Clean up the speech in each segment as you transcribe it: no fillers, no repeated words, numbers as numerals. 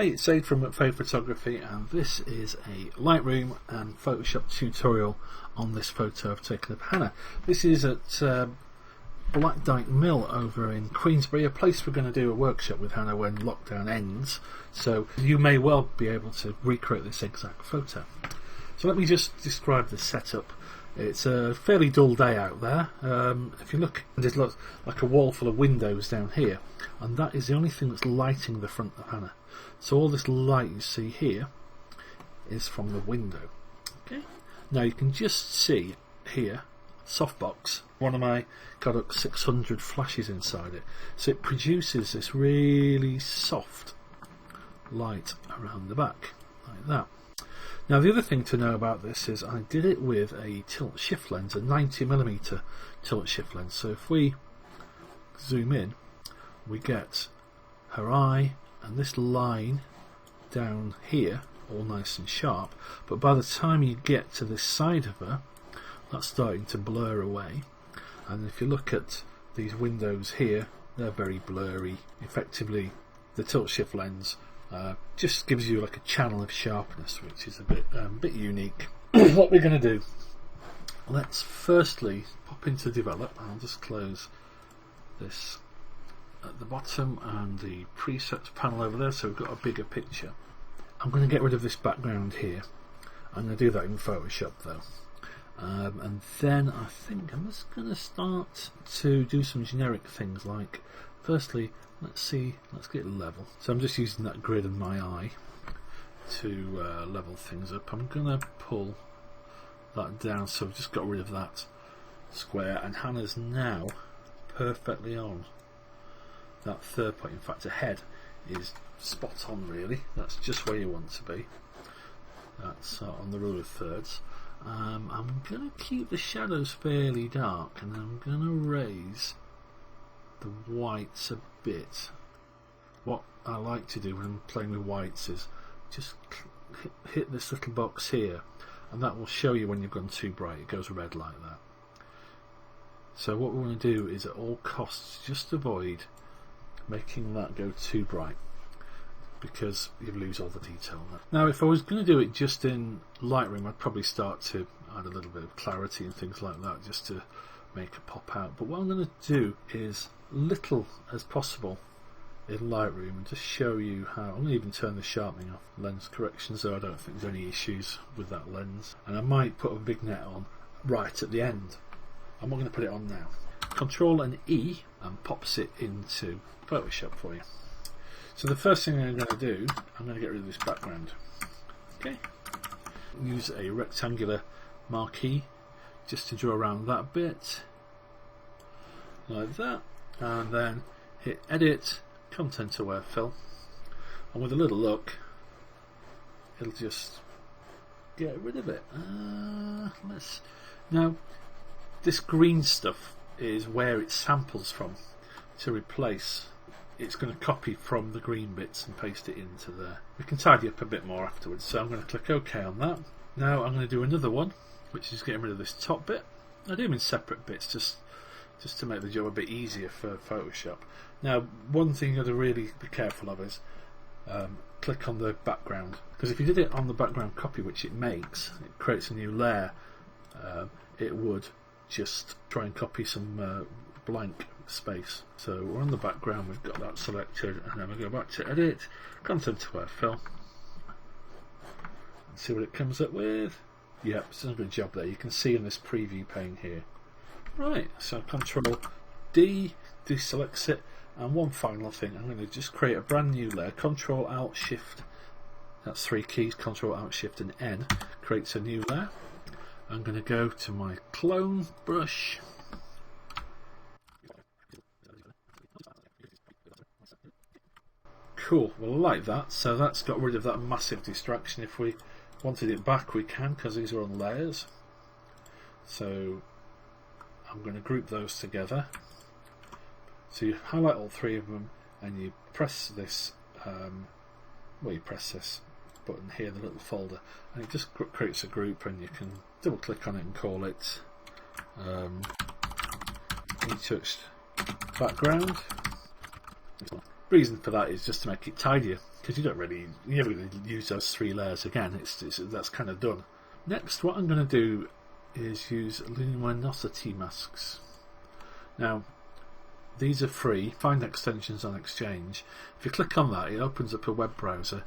Hi, it's Aid from McFay Photography, and this is a Lightroom and Photoshop tutorial on this photo I've taken of Hannah. This is at Dyke Mill over in Queensbury, a place we're going to do a workshop with Hannah when lockdown ends, so you may well be able to recreate this exact photo. So let me just describe the setup. It's a fairly dull day out there. If you look, there's like a wall full of windows down here, and that is the only thing that's lighting the front of Hannah. So all this light you see here is from the window. Okay. Now you can just see here, softbox. One of my got 600 flashes inside it, so it produces this really soft light around the back, like that. Now the other thing to know about this is I did it with a tilt shift lens, a 90mm tilt shift lens. So if we zoom in, we get her eye and this line down here all nice and sharp, but by the time you get to this side of her, that's starting to blur away. And if you look at these windows here, they're very blurry. Effectively the tilt shift lens just gives you like a channel of sharpness, which is a bit unique. What we're going to do, let's firstly pop into develop. I'll just close this at the bottom and the presets panel over there, so we've got a bigger picture. I'm going to get rid of this background here. I'm going to do that in Photoshop though, and then I think I'm just going to start to do some generic things, like firstly let's get level. So I'm just using that grid of my eye to level things up. I'm going to pull that down, so I've just got rid of that square, and Hannah's now perfectly on that third point. In fact, her head is spot on really. That's just where you want to be. That's on the rule of thirds. I'm going to keep the shadows fairly dark, and I'm going to raise the whites a bit. What I like to do when I'm playing with whites is just hit this little box here, and that will show you when you've gone too bright. It goes red like that. So what we want to do is at all costs just avoid making that go too bright, because you lose all the detail. Now if I was going to do it just in Lightroom, I'd probably start to add a little bit of clarity and things like that just to make it pop out. But what I'm going to do is little as possible in Lightroom and just show you how. I'm going to even turn the sharpening off, lens correction, so I don't think there's any issues with that lens. And I might put a vignette on right at the end. I'm not going to put it on now. Control and E and pops it into Photoshop for you. So the first thing I'm going to do, I'm going to get rid of this background. Okay. Use a rectangular marquee just to draw around that bit, like that, and then hit Edit, Content Aware Fill, and with a little look, it'll just get rid of it. Now, this green stuff is where it samples from to replace. It's going to copy from the green bits and paste it into there. We can tidy up a bit more afterwards, so I'm going to click OK on that. Now I'm going to do another one, which is getting rid of this top bit. I do them in separate bits just to make the job a bit easier for Photoshop. Now one thing you've got to really be careful of is click on the background, because if you did it on the background copy, which it makes, it creates a new layer, it would just try and copy some blank space. So we're on the background, we've got that selected, and then we go back to Edit, Content Aware Fill, and see what it comes up with. Yep, it's done a good job there. You can see in this preview pane here. Right, so Control D deselects it, and one final thing, I'm going to just create a brand new layer. Control Alt Shift, that's 3 keys, Control Alt Shift and N creates a new layer. I'm going to go to my clone brush. Cool, well I like that. So that's got rid of that massive distraction. If we wanted it back we can, because these are on layers. So I'm going to group those together. So you highlight all 3 of them and you press this you press this button here, the little folder, and it just creates a group, and you can double click on it and call it retouched background. Reason for that is just to make it tidier. because you never really use those 3 layers again. That's kind of done. Next, what I'm going to do is use luminosity masks. Now, these are free. Find extensions on Exchange. If you click on that, it opens up a web browser,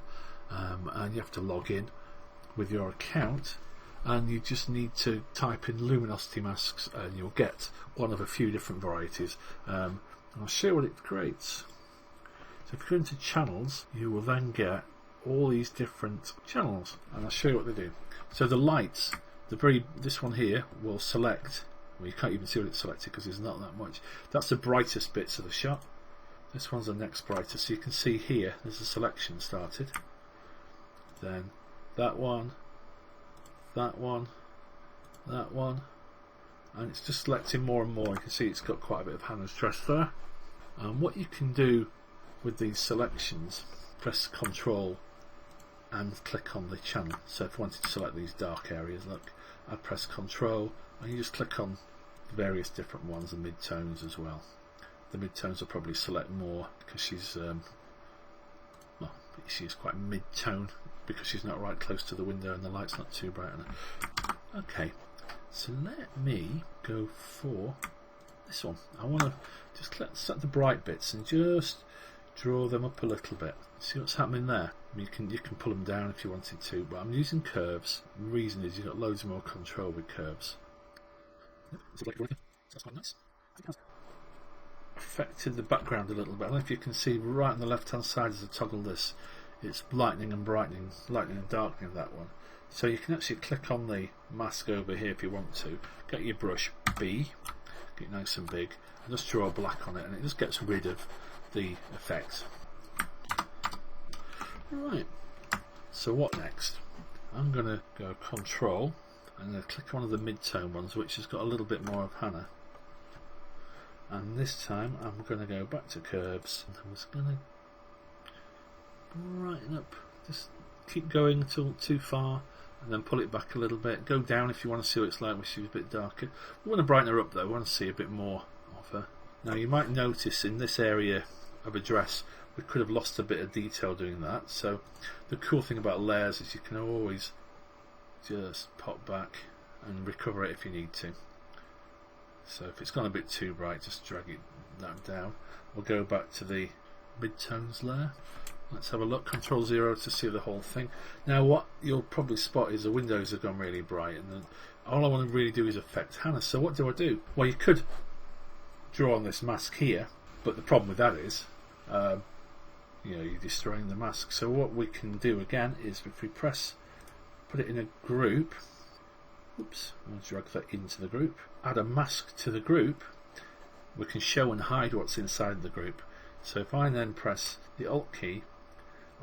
and you have to log in with your account, and you just need to type in luminosity masks, and you'll get one of a few different varieties. And I'll show you what it creates. So if you go into channels, you will then get all these different channels, and I'll show you what they do. So the lights, this one here will select. Well, you can't even see what it's selected because there's not that much. That's the brightest bits of the shot. This one's the next brightest. So you can see here there's a selection started. Then that one, that one, that one, and it's just selecting more and more. You can see it's got quite a bit of Hannah's dress there. And what you can do with these selections, press Control and click on the channel. So if I wanted to select these dark areas, look, I'd press Control and you just click on various different ones, the mid-tones as well. The mid-tones will probably select more because she's quite mid-tone because she's not right close to the window and the light's not too bright on her. Okay, so let me go for this one. I want to just set the bright bits and just draw them up a little bit. See what's happening there? You can pull them down if you wanted to, but I'm using curves. The reason is you've got loads more control with curves. That's quite nice. Affected the background a little bit. I don't know if you can see right on the left hand side as I toggle this, it's lightening and brightening, lightening and darkening that one. So you can actually click on the mask over here if you want to. Get your brush B, get it nice and big, and just draw black on it, and it just gets rid of the effect. Right, so what next? I'm going to go Control and I'm going to click one of the mid-tone ones which has got a little bit more of Hannah, and this time I'm going to go back to curves and I'm just going to brighten up, just keep going until too far and then pull it back a little bit, go down if you want to see what it's like when she's a bit darker. We want to brighten her up though, we want to see a bit more of her. Now you might notice in this area of a dress we could have lost a bit of detail doing that, so the cool thing about layers is you can always just pop back and recover it if you need to. So if it's gone a bit too bright, just drag that down. We'll go back to the mid-tones layer. Let's have a look, Control 0 to see the whole thing. Now what you'll probably spot is the windows have gone really bright, and then all I want to really do is affect Hannah. So what do I do? Well, you could draw on this mask here, but the problem with that is you're destroying the mask. So what we can do again is if we put it in a group, oops, we'll drag that into the group, add a mask to the group, we can show and hide what's inside the group. So if I then press the Alt key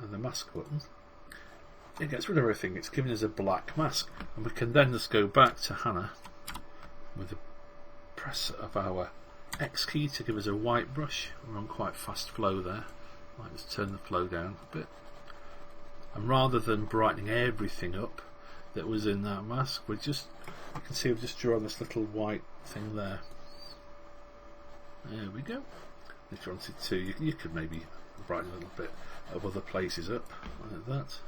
and the mask button, it gets rid of everything. It's giving us a black mask, and we can then just go back to Hannah with the press of our X key to give us a white brush. We're on quite fast flow there. Might just turn the flow down a bit, and rather than brightening everything up that was in that mask, you can see I've just drawn this little white thing there. There we go. If you wanted to, you could maybe brighten a little bit of other places up like that.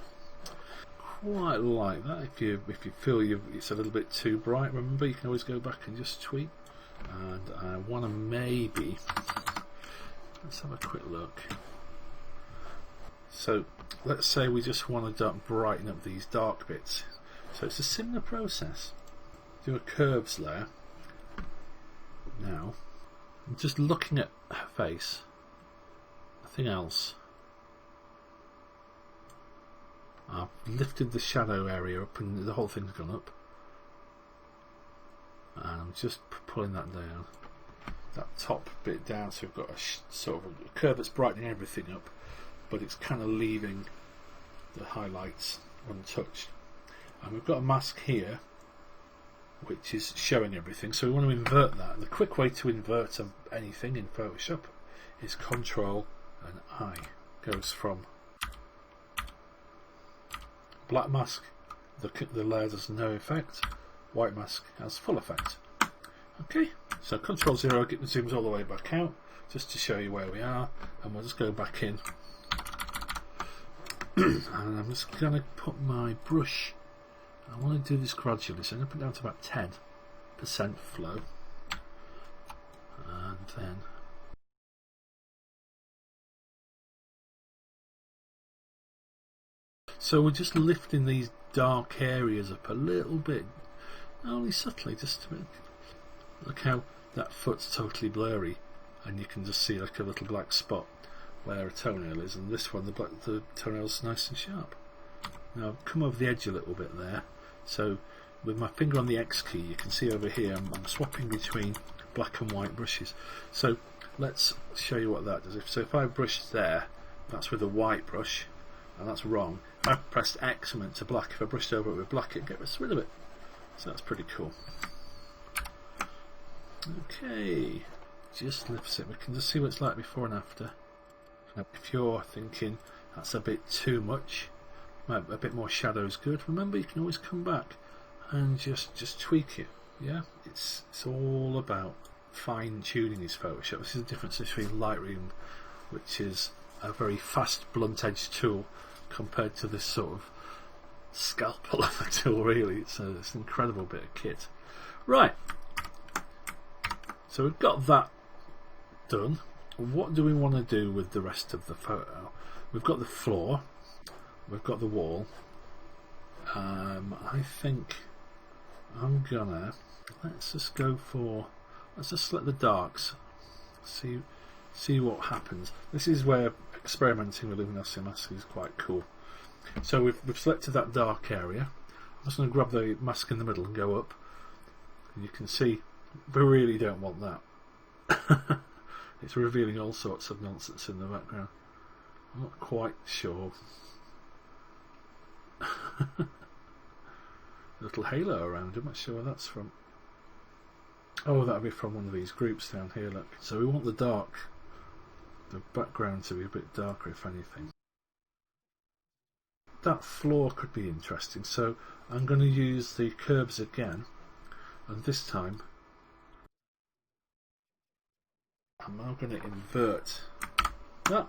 Quite like that. If you feel it's a little bit too bright, remember you can always go back and just tweak. And I want to maybe, let's have a quick look. So let's say we just want to brighten up these dark bits. So it's a similar process. Do a curves layer. Now, I'm just looking at her face, nothing else. I've lifted the shadow area up and the whole thing's gone up. And I'm just pulling that down, that top bit down, so we've got a sort of a curve that's brightening everything up, but it's kind of leaving the highlights untouched. And we've got a mask here which is showing everything, so we want to invert that. And the quick way to invert anything in Photoshop is Control and I. Goes from black mask, the layer has no effect, white mask has full effect. Okay, so Control 0 zooms all the way back out just to show you where we are, and we'll just go back in And I'm just going to put my brush, I want to do this gradually, so I'm going to put it down to about 10% flow, and then so we're just lifting these dark areas up a little bit, only subtly, just a bit. Look how that foot's totally blurry, and you can just see like a little black spot where a toenail is, and this one the toenail's nice and sharp. Now I've come over the edge a little bit there, so with my finger on the X key you can see over here I'm swapping between black and white brushes. So let's show you what that does. So if I brush there, that's with a white brush, and that's wrong. If I pressed X and went to black, if I brushed over it with black, it gets rid of it. So that's pretty cool. Okay, just lifts it. We can just see what it's like before and after. Now, if you're thinking that's a bit too much, a bit more shadow is good, remember you can always come back and just tweak it. Yeah, it's all about fine tuning this Photoshop. This is the difference between Lightroom, which is a very fast blunt edge tool, compared to this sort of scalpel of a tool. Really, it's an incredible bit of kit. Right, so we've got that done. What do we want to do with the rest of the photo? We've got the floor, we've got the wall. I think I'm gonna, let's just select the darks, see what happens. This is where experimenting with luminosity mask is quite cool. So we've selected that dark area. I'm just going to grab the mask in the middle and go up, and you can see we really don't want that. It's revealing all sorts of nonsense in the background. I'm not quite sure. Little halo around. I'm not sure where that's from. Oh, that'll be from one of these groups down here, look. So we want the background to be a bit darker, if anything. That floor could be interesting, so I'm going to use the curves again, and this time I'm now going to invert that.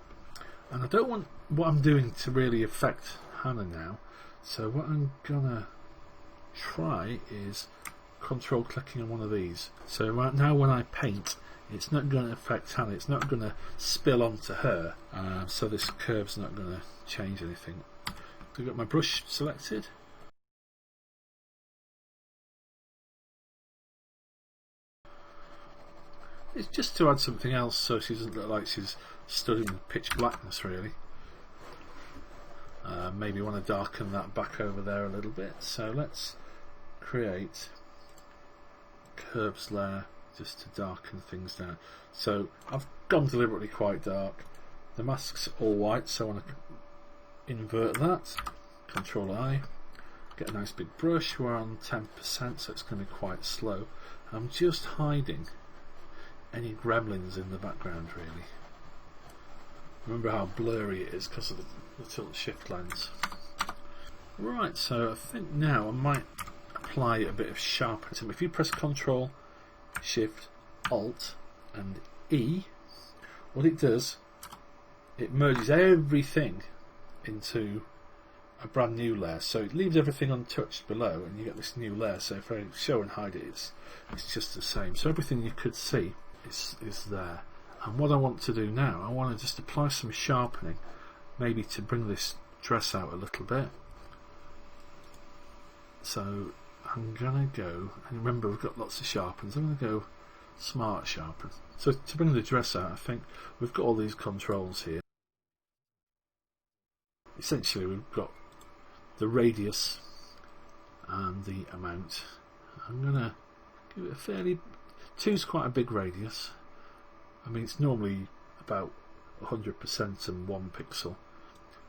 And I don't want what I'm doing to really affect Hannah now, so what I'm going to try is control clicking on one of these. So right now when I paint, it's not going to affect Hannah, it's not going to spill onto her, so this curve's not going to change anything. So I've got my brush selected. It's just to add something else so she doesn't look like she's stood in pitch blackness, really. Maybe want to darken that back over there a little bit, so let's create curves layer just to darken things down. So I've gone deliberately quite dark. The mask's all white, so I want to invert that. Control I, get a nice big brush. We're on 10%, so it's going to be quite slow. I'm just hiding any gremlins in the background, really. Remember how blurry it is because of the tilt shift lens. Right, so I think now I might apply a bit of sharpening. If you press Control, Shift, Alt and E, what it does, it merges everything into a brand new layer. So it leaves everything untouched below and you get this new layer. So if I show and hide it, it's just the same. So everything you could see is there. And what I want to do now, I want to just apply some sharpening, maybe to bring this dress out a little bit. So I'm going to go, and remember we've got lots of sharpens, I'm going to go Smart Sharpen. So to bring the dress out, I think we've got all these controls here. Essentially we've got the radius and the amount. I'm going to give it a fairly, 2's quite a big radius. I mean it's normally about 100% and 1 pixel,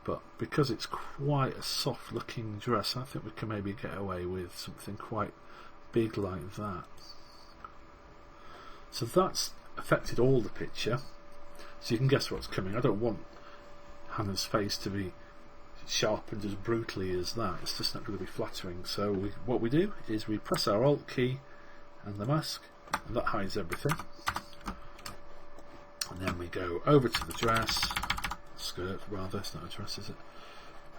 but because it's quite a soft looking dress, I think we can maybe get away with something quite big like that. So that's affected all the picture, so you can guess what's coming. I don't want Hannah's face to be sharpened as brutally as that, it's just not going to be flattering. So what we do is we press our Alt key and the mask, and that hides everything. And then we go over to the dress, skirt rather, it's not a dress is it?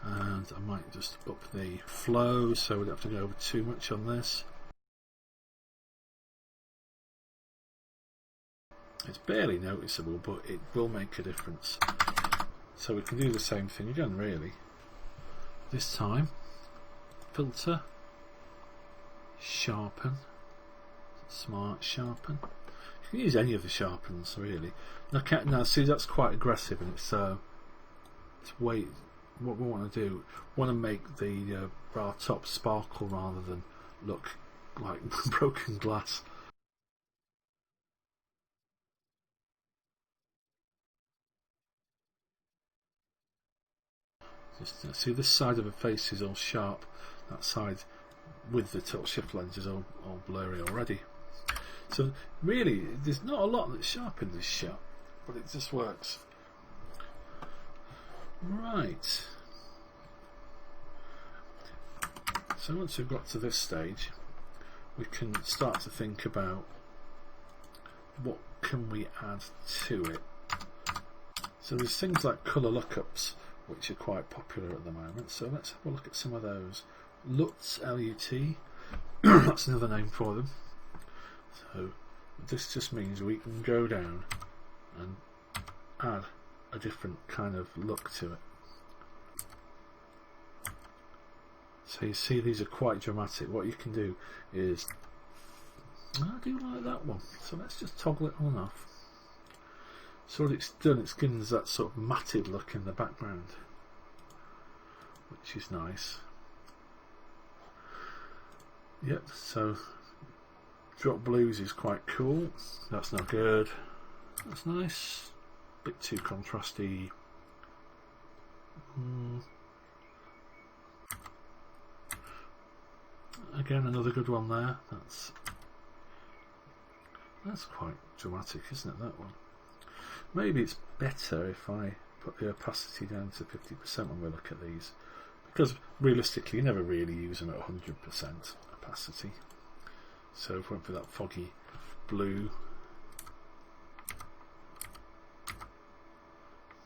and I might just up the flow so we don't have to go over too much on this. It's barely noticeable, but it will make a difference. So we can do the same thing again, really. This time, filter, sharpen, smart sharpen. You can use any of the sharpens, really. Now see, that's quite aggressive, and it's way. What we want to do, we want to make the bar top sparkle rather than look like broken glass. Just see, this side of the face is all sharp. That side with the tilt shift lens is all blurry already. So really, there's not a lot that's sharp in this shot, but it just works. Right. So once we've got to this stage, we can start to think about what can we add to it. So there's things like colour lookups, which are quite popular at the moment. So let's have a look at some of those. LUTs, L-U-T, that's another name for them. So this just means we can go down and add a different kind of look to it. So you see these are quite dramatic. What you can do is, I do like that one, so let's just toggle it on and off. So what it's done, it's given us that sort of matted look in the background, which is nice. Yep, so drop blues is quite cool. That's not good. That's nice. Bit too contrasty. Again, another good one there. That's quite dramatic, isn't it, that one? Maybe it's better if I put the opacity down to 50% when we look at these, because realistically you never really use them at 100% opacity. So if we went for that foggy blue,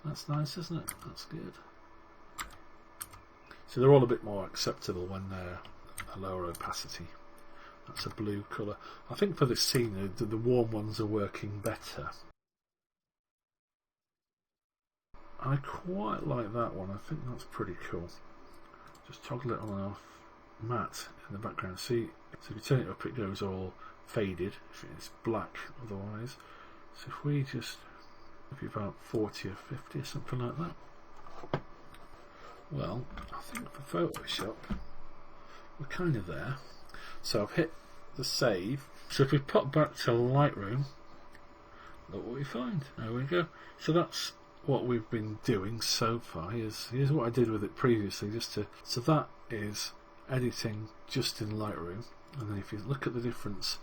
that's nice, isn't it? That's good. So they're all a bit more acceptable when they're a lower opacity. That's a blue colour. I think for this scene the warm ones are working better. I quite like that one. I think that's pretty cool. Just toggle it on and off. Matte in the background. See, so if you turn it up, it goes all faded. It's black otherwise. So if we just maybe about 40 or 50 or something like that. Well, I think for Photoshop we're kind of there. So I've hit the save. So if we pop back to Lightroom, look what we find. There we go. So that's what we've been doing so far. Here's what I did with it previously, so that is editing just in Lightroom, and then if you look at the difference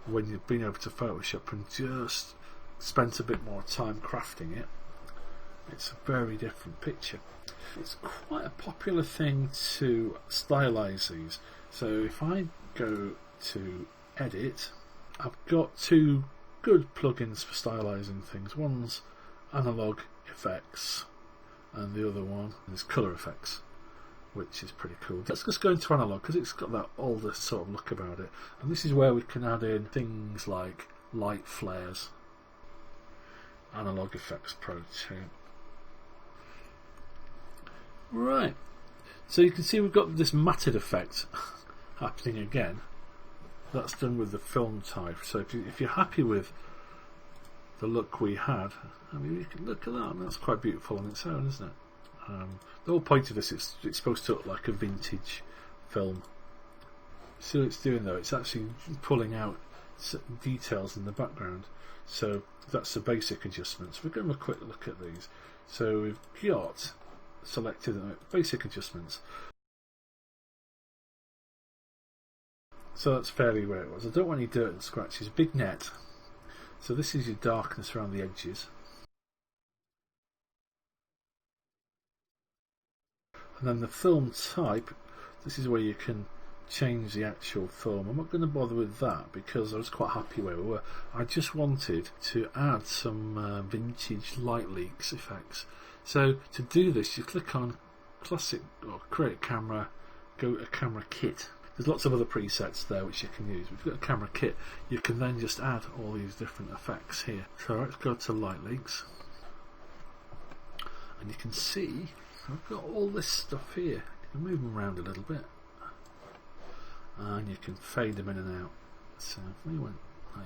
when you've been able to Photoshop and just spent a bit more time crafting it, it's a very different picture. It's quite a popular thing to stylize these. So if I go to edit, I've got two good plugins for stylizing things. One's analog effects and the other one is color effects, which is pretty cool. Let's just go into analog because it's got that older sort of look about it, and this is where we can add in things like light flares. Analog Effects Pro 2. Right, so you can see we've got this matted effect happening again. That's done with the film type. So if you're happy with the look we had, I mean, you can look at that, and that's quite beautiful on its own, isn't it? The whole point of this is it's supposed to look like a vintage film. See what it's doing though? It's actually pulling out certain details in the background. So that's the basic adjustments. We're going to have a quick look at these. So we've got selected basic adjustments. So that's fairly where it was. I don't want any dirt and scratches. Big net. So this is your darkness around the edges. And then the film type, this is where you can change the actual film. I'm not going to bother with that because I was quite happy where we were. I just wanted to add some vintage light leaks effects. So to do this, you click on classic or create a camera, go to camera kit. There's lots of other presets there which you can use. If you've got a camera kit, you can then just add all these different effects here. So let's go to light leaks, and you can see I've got all this stuff here. You can move them around a little bit, and you can fade them in and out. So if we went like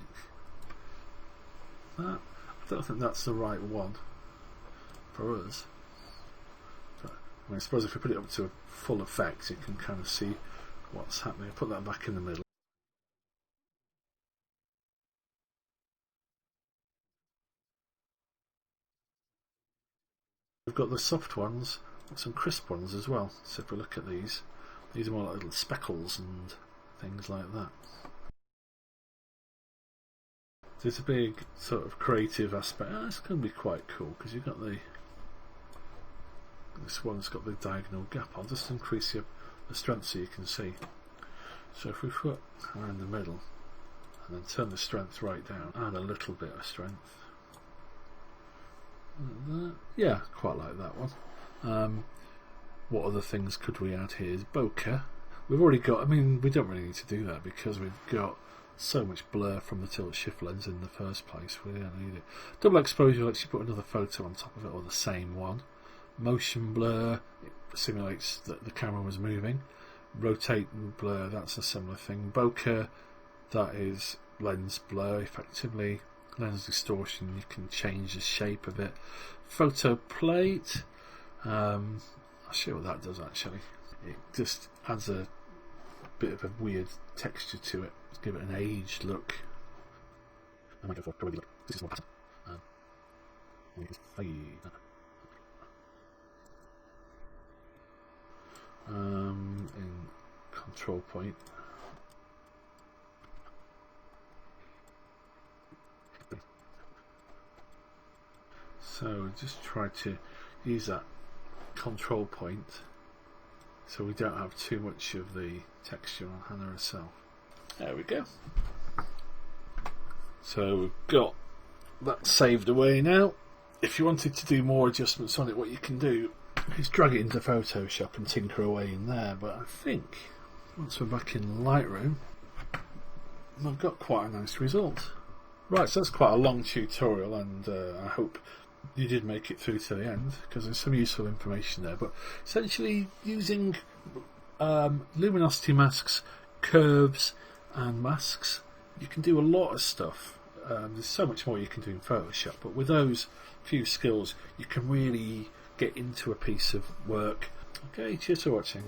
that, I don't think that's the right one for us. But, I suppose if we put it up to a full effect, you can kind of see what's happening. Put that back in the middle. We've got the soft ones, some crisp ones as well. So if we look at these are more like little speckles and things like that. There's a big sort of creative aspect. It's going to be quite cool because you've got this one's got the diagonal gap. I'll just increase the strength so you can see. So if we put her in the middle and then turn the strength right down, add a little bit of strength. Like that. Yeah, quite like that one. What other things could we add here? Is bokeh. We've already got, I mean, we don't really need to do that because we've got so much blur from the tilt shift lens in the first place. We don't need it. Double exposure lets you put another photo on top of it, or the same one. Motion blur, it simulates that the camera was moving. Rotate and blur, that's a similar thing. Bokeh, that is lens blur effectively. Lens distortion, you can change the shape of it. Photo plate, I'll show you what that does actually. It just adds a bit of a weird texture to it. Give it an aged look. I might go for probably look. This is more pattern. In control point. So just try to use that control point so we don't have too much of the texture on Hannah herself. There we go. So we've got that saved away now. If you wanted to do more adjustments on it, what you can do is drag it into Photoshop and tinker away in there. But I think once we're back in Lightroom, I've got quite a nice result. Right, so that's quite a long tutorial, and I hope you did make it through to the end because there's some useful information there. But essentially using luminosity masks, curves and masks, you can do a lot of stuff. There's so much more you can do in Photoshop, but with those few skills you can really get into a piece of work. Okay, cheers for watching.